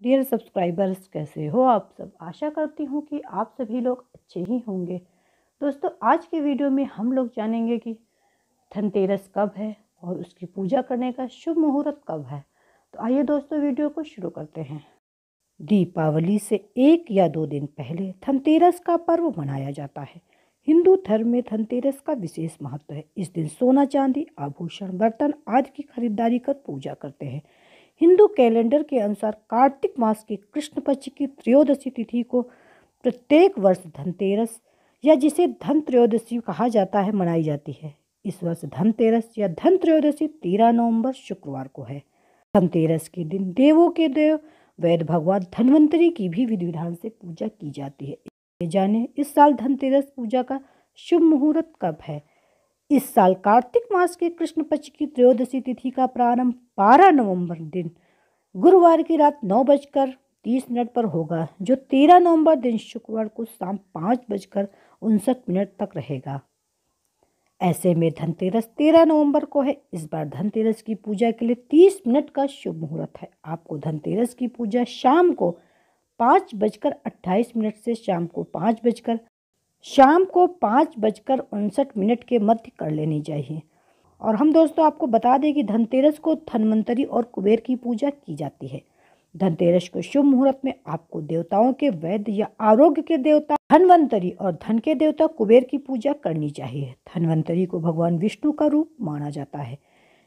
Dear subscribers, कैसे हो आप सब। आशा करती हूँ कि आप सभी लोग अच्छे ही होंगे। दोस्तों, आज के वीडियो में हम लोग जानेंगे कि धनतेरस कब है और उसकी पूजा करने का शुभ मुहूर्त कब है। तो आइए दोस्तों, वीडियो को शुरू करते हैं। दीपावली से 1 या 2 दिन पहले धनतेरस का पर्व मनाया जाता है। हिंदू धर्म में धनतेरस का विशेष महत्व है। इस दिन सोना, चांदी, आभूषण, बर्तन आदि की खरीदारी कर पूजा करते हैं। हिंदू कैलेंडर के अनुसार कार्तिक मास की कृष्ण पक्ष की त्रयोदशी तिथि को प्रत्येक वर्ष धनतेरस या जिसे धन त्रयोदशी कहा जाता है मनाई जाती है। इस वर्ष धनतेरस या धन त्रयोदशी 13 नवंबर शुक्रवार को है। धनतेरस के दिन देवों के देव वैद्य भगवान धन्वंतरी की भी विधि विधान से पूजा की जाती है। ये जाने इस साल धनतेरस पूजा का शुभ मुहूर्त कब है। इस साल कार्तिक मास के कृष्ण पक्ष की त्रयोदशी तिथि का प्रारंभ 12 नवंबर दिन गुरुवार की रात 9:30 पर होगा, जो 13 नवंबर दिन शुक्रवार को शाम 5:59 तक रहेगा। ऐसे में धनतेरस 13 नवंबर को है। इस बार धनतेरस की पूजा के लिए 30 मिनट का शुभ मुहूर्त है। आपको धनतेरस की पूजा शाम को 5:28 से शाम को 5:59 के मध्य कर लेनी चाहिए। और हम दोस्तों आपको बता दें कि धनतेरस को धन्वंतरी और कुबेर की पूजा की जाती है। धनतेरस को शुभ मुहूर्त में आपको देवताओं के वैद्य या आरोग्य के देवता धन्वंतरी और धन के देवता कुबेर की पूजा करनी चाहिए। धन्वंतरी को भगवान विष्णु का रूप माना जाता है।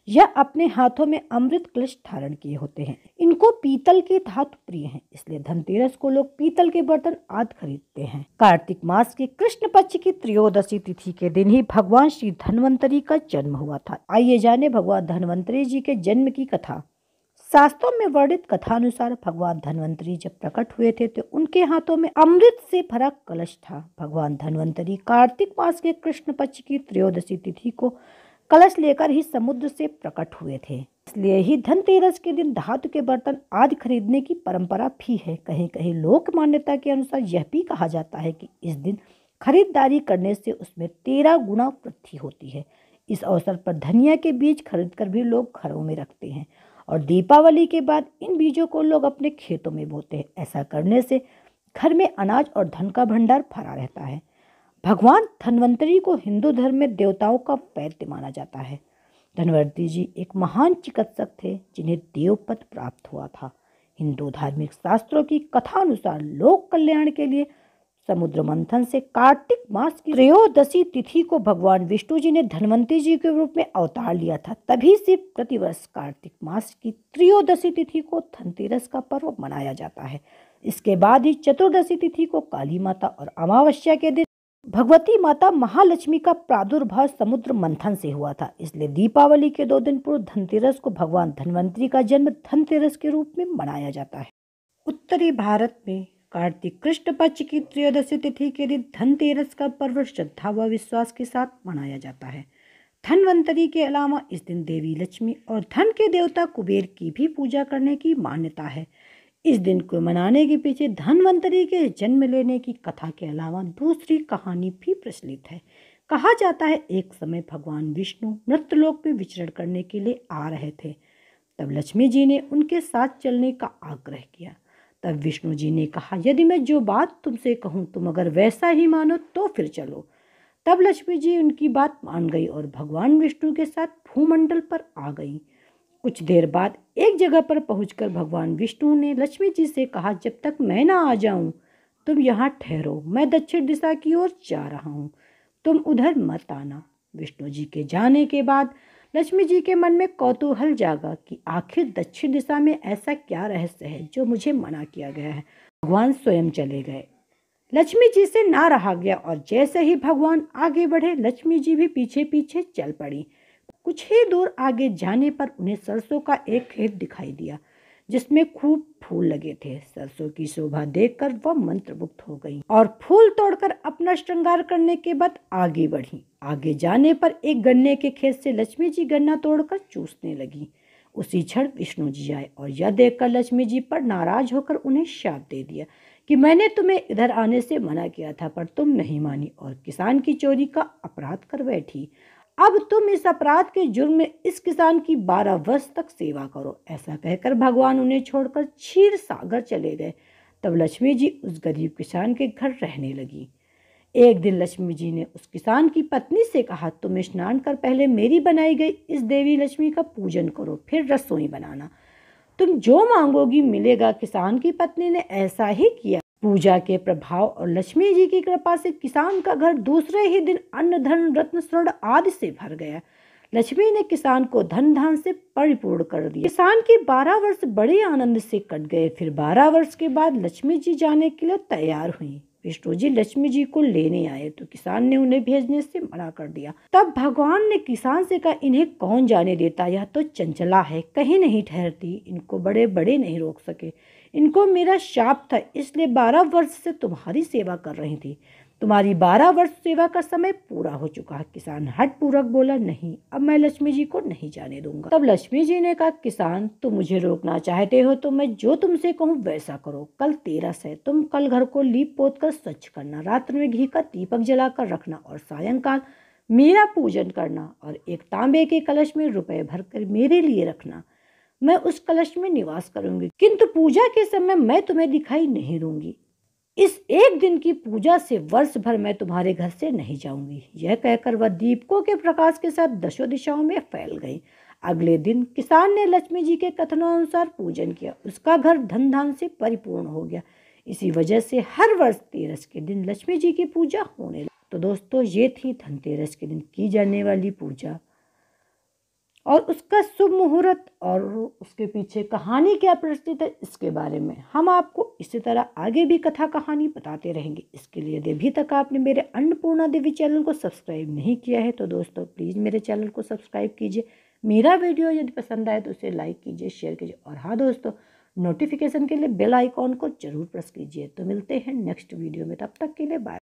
यह अपने हाथों में अमृत कलश धारण किए होते हैं। इनको पीतल के धातु प्रिय हैं, इसलिए धनतेरस को लोग पीतल के बर्तन आदि खरीदते हैं। कार्तिक मास के कृष्ण पक्ष की त्रयोदशी तिथि के दिन ही भगवान श्री धन्वंतरी का जन्म हुआ था। आइए जाने भगवान धन्वंतरी जी के जन्म की कथा। शास्त्रों में वर्णित कथा अनुसार भगवान धन्वंतरी जब प्रकट हुए थे तो उनके हाथों में अमृत से भरा कलश था। भगवान धन्वंतरी कार्तिक मास के कृष्ण पक्ष की त्रयोदशी तिथि को कलश लेकर ही समुद्र से प्रकट हुए थे। इसलिए ही धनतेरस के दिन धातु के बर्तन आदि खरीदने की परंपरा भी है। कहीं कहीं लोक मान्यता के अनुसार यह भी कहा जाता है कि इस दिन खरीदारी करने से उसमें 13 गुना वृद्धि होती है। इस अवसर पर धनिया के बीज खरीदकर भी लोग घरों में रखते हैं और दीपावली के बाद इन बीजों को लोग अपने खेतों में बोते हैं। ऐसा करने से घर में अनाज और धन का भंडार भरा रहता है। भगवान धन्वंतरी को हिंदू धर्म में देवताओं का वैद्य माना जाता है। धन्वंतरी जी एक महान चिकित्सक थे जिन्हें देवपद प्राप्त हुआ था। हिंदू धार्मिक शास्त्रों की कथा अनुसार लोक कल्याण के लिए समुद्र मंथन से कार्तिक मास की त्रयोदशी तिथि को भगवान विष्णु जी ने धन्वंतरी जी के रूप में अवतार लिया था। तभी से प्रतिवर्ष कार्तिक मास की त्रयोदशी तिथि को धनतेरस का पर्व मनाया जाता है। इसके बाद ही चतुर्दशी तिथि को काली माता और अमावस्या के दिन भगवती माता महालक्ष्मी का प्रादुर्भाव समुद्र मंथन से हुआ था। इसलिए दीपावली के 2 दिन पूर्व धनतेरस को भगवान धन्वंतरी का जन्म धनतेरस के रूप में मनाया जाता है। उत्तरी भारत में कार्तिक कृष्ण पक्ष की त्रयोदशी तिथि के दिन धनतेरस का पर्व श्रद्धा व विश्वास के साथ मनाया जाता है। धन्वंतरी के अलावा इस दिन देवी लक्ष्मी और धन के देवता कुबेर की भी पूजा करने की मान्यता है। इस दिन को मनाने के पीछे धन्वंतरी के जन्म लेने की कथा के अलावा दूसरी कहानी भी प्रचलित है। कहा जाता है एक समय भगवान विष्णु मृत्यलोक में विचरण करने के लिए आ रहे थे। तब लक्ष्मी जी ने उनके साथ चलने का आग्रह किया। तब विष्णु जी ने कहा, यदि मैं जो बात तुमसे कहूँ तुम अगर वैसा ही मानो तो फिर चलो। तब लक्ष्मी जी उनकी बात मान गई और भगवान विष्णु के साथ भूमंडल पर आ गई। कुछ देर बाद एक जगह पर पहुंचकर भगवान विष्णु ने लक्ष्मी जी से कहा, जब तक मैं ना आ जाऊं तुम यहाँ ठहरो, मैं दक्षिण दिशा की ओर जा रहा हूँ, तुम उधर मत आना। विष्णु जी के जाने के बाद लक्ष्मी जी के मन में कौतूहल जागा कि आखिर दक्षिण दिशा में ऐसा क्या रहस्य है जो मुझे मना किया गया है। भगवान स्वयं चले गए। लक्ष्मी जी से ना रहा गया और जैसे ही भगवान आगे बढ़े लक्ष्मी जी भी पीछे पीछे चल पड़ी। कुछ ही दूर आगे जाने पर उन्हें सरसों का एक खेत दिखाई दिया जिसमें खूब फूल लगे थे। सरसों की शोभा देखकर वह मंत्रमुग्ध हो गई और फूल तोड़कर अपना श्रृंगार करने के बाद आगे बढ़ी। आगे जाने पर एक गन्ने के खेत से लक्ष्मी जी गन्ना तोड़कर चूसने लगी। उसी क्षण विष्णु जी आए और यह देखकर लक्ष्मी जी पर नाराज होकर उन्हें शाप दे दिया कि मैंने तुम्हें इधर आने से मना किया था पर तुम नहीं मानी और किसान की चोरी का अपराध कर बैठी। अब तुम इस अपराध के जुर्म में इस किसान की 12 वर्ष तक सेवा करो। ऐसा कहकर भगवान उन्हें छोड़कर क्षीर सागर चले गए। तब लक्ष्मी जी उस गरीब किसान के घर रहने लगी। एक दिन लक्ष्मी जी ने उस किसान की पत्नी से कहा, तुम स्नान कर पहले मेरी बनाई गई इस देवी लक्ष्मी का पूजन करो, फिर रसोई बनाना, तुम जो मांगोगी मिलेगा। किसान की पत्नी ने ऐसा ही किया। पूजा के प्रभाव और लक्ष्मी जी की कृपा से किसान का घर दूसरे ही दिन अन्न धन रत्न स्वर्ण आदि से भर गया। लक्ष्मी ने किसान को धन धान से परिपूर्ण कर दिया। किसान के 12 वर्ष बड़े आनंद से कट गए। फिर 12 वर्ष के बाद लक्ष्मी जी जाने के लिए तैयार हुई। विष्णु जी लक्ष्मी जी को लेने आए तो किसान ने उन्हें भेजने से मना कर दिया। तब भगवान ने किसान से कहा, इन्हें कौन जाने देता, यह तो चंचला है, कहीं नहीं ठहरती, इनको बड़े बड़े नहीं रोक सके। इनको मेरा शाप था, इसलिए 12 वर्ष से तुम्हारी सेवा कर रही थी। तुम्हारी 12 वर्ष सेवा का समय पूरा हो चुका है। किसान हठ पूर्वक बोला, नहीं, अब मैं लक्ष्मी जी को नहीं जाने दूंगा। तब लक्ष्मी जी ने कहा, किसान तुम मुझे रोकना चाहते हो तो मैं जो तुमसे कहूँ वैसा करो। कल 13 है, तुम कल घर को लीप पोत कर स्वच्छ करना, रात्र में घी का दीपक जलाकर रखना और सायंकाल मेरा पूजन करना और एक तांबे के कलश में रुपए भरकर मेरे लिए रखना। मैं उस कलश में निवास करूंगी, किंतु पूजा के समय मैं तुम्हें दिखाई नहीं दूंगी। इस एक दिन की पूजा से वर्ष भर मैं तुम्हारे घर से नहीं जाऊंगी। यह कहकर वह दीपकों के प्रकाश के साथ दशों दिशाओं में फैल गई। अगले दिन किसान ने लक्ष्मी जी के कथनानुसार पूजन किया। उसका घर धन धान से परिपूर्ण हो गया। इसी वजह से हर वर्ष 13 के दिन लक्ष्मी जी की पूजा होने लगी। तो दोस्तों, ये थी धनतेरस के दिन की जाने वाली पूजा और उसका शुभ मुहूर्त और उसके पीछे कहानी क्या प्रचलित है, इसके बारे में हम आपको इसी तरह आगे भी कथा कहानी बताते रहेंगे। इसके लिए यदि अभी तक आपने मेरे अन्नपूर्णा देवी चैनल को सब्सक्राइब नहीं किया है तो दोस्तों प्लीज़ मेरे चैनल को सब्सक्राइब कीजिए। मेरा वीडियो यदि पसंद आए तो उसे लाइक कीजिए, शेयर कीजिए और हाँ दोस्तों, नोटिफिकेशन के लिए बेल आइकॉन को जरूर प्रेस कीजिए। तो मिलते हैं नेक्स्ट वीडियो में, तब तक के लिए बाय।